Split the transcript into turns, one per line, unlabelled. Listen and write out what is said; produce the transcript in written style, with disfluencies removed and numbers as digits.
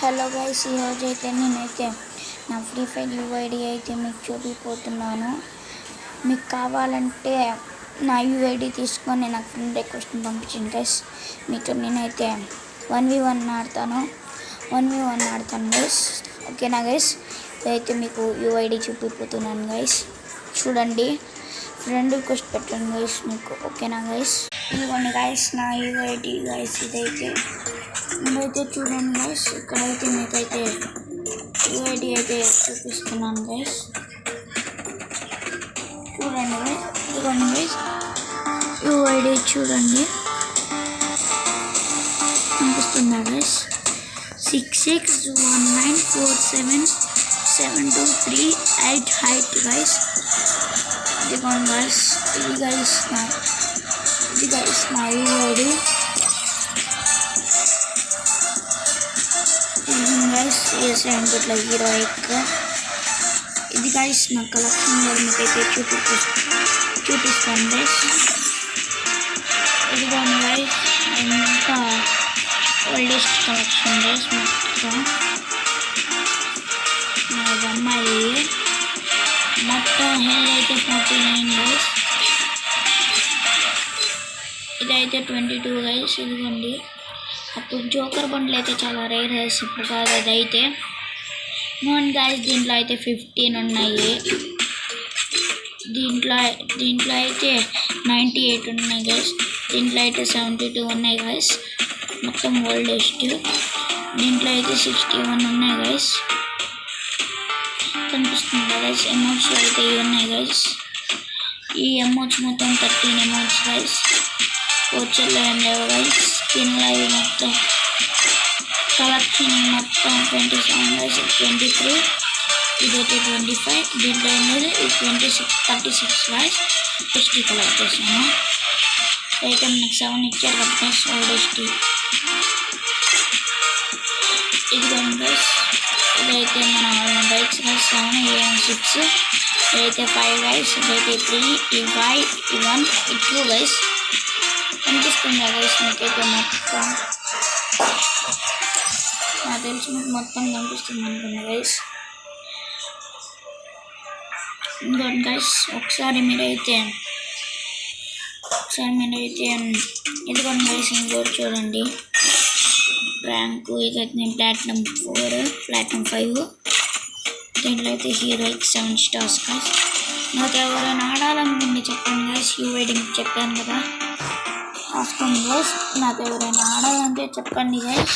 Hello guys, ఈరోజు అయితే నేనైతే నా ఫ్రీ ఫైర్ యూఐడి అయితే మీకు చూపిపోతున్నాను. మీకు కావాలంటే నా యూఐడి తీసుకొని నాకు ఫ్రెండ్ రిక్వెస్ట్ని పంపించండి గైస్. మీతో నేనైతే 1v1 ఆడతాను గైస్. ఓకేనా గైస్? ఇదైతే మీకు యూఐడి చూపిపోతున్నాను గైస్. చూడండి, ఫ్రెండ్ రిక్వెస్ట్ పెట్టండి గైస్ మీకు. ఓకేనా గైస్? ఇదిగోండి గైస్ నా యూఐడి గైస్. ఇదైతే చూడండి గైస్, ఇక్కడైతే మీకైతే యూఐడి అయితే చూపిస్తున్నాను గైస్. చూడండి, ఇదిగోండి గైస్ యూఐడి చూడండి, కనిపిస్తుందా గైస్? 6619477238 height guys. ఇదిగోండి గైస్, ఇది గైస్ నా యూఐడి. గైస్ ఇట్లా 01. ఇది గైస్ నా కలెక్షన్ మీకైతే చూపిస్తాను గైస్. ఇదిగోండి గైస్ ఇంకా ఓల్డెస్ట్ కలెక్షన్ గైస్. మొత్తం అమ్మాయి మొత్తం హెయిర్ అయితే 49 గైస్. ఇదైతే 22 గైస్. ఇదిగోండి, అప్పుడు జోకర్ బండ్లు అయితే చాలా రేర్ గైస్, ఇప్పుడు కాదు అదైతే. నోన్ గైస్ దీంట్లో అయితే 15 ఉన్నాయి. దీంట్లో అయితే 98 ఉన్నాయి గైస్. దీంట్లో అయితే 72 ఉన్నాయి గైస్, మొత్తం ఓల్డెస్ట్. దీంట్లో అయితే 61 ఉన్నాయి గైస్. కనిపిస్తుంది గైస్. ఎమౌంట్స్ అయితే ఇవి ఉన్నాయి గైస్. ఈ ఎమౌంట్స్ మొత్తం 13 ఎమౌంట్స్ గైస్. వచ్చేలో ఏం లేవు గైస్. స్కిన్లో అవి మొత్తం కలెక్షన్ మొత్తం 27 గైస్. 23, ఇదైతే 25. దీంట్లో ఏం లేదు. ఇది 36 గైస్. ఎస్టీ కలెక్ట్ చేసాను. అయితే మనకు 7 ఇచ్చారు కదా గైస్ ఓల్డెస్ట్. ఇదిగోండి గైస్, ఇదైతే మన బైక్స్ గైస్. 7, 6, ఇదైతే 5 గైస్. ఇదైతే 3, 5, 1, 2 గైస్. కనిపిస్తుందా గైస్ మీకైతే మొత్తం? నాకు తెలిసి మీకు మొత్తం కనిపిస్తుంది అనుకున్నా గైస్. ఇంకోటి గైస్, ఒకసారి మీరైతే ఇదిగోండి గైస్ ఇంకోటి చూడండి. ర్యాంక్ ఇదైతే నేను ప్లాటినం 4, ప్లాటినం 5. దీంట్లో అయితే హీరోయిక్ 7 స్టార్స్ గైస్. నాకు ఎవరైనా ఆడాలనుకుంటే చెప్పండి గైస్. యూఐడి మీకు చెప్పాను కదా, రాసుకోండి గైస్. నాకు ఎవరైనా ఆడాలంటే చెప్పండి గైస్.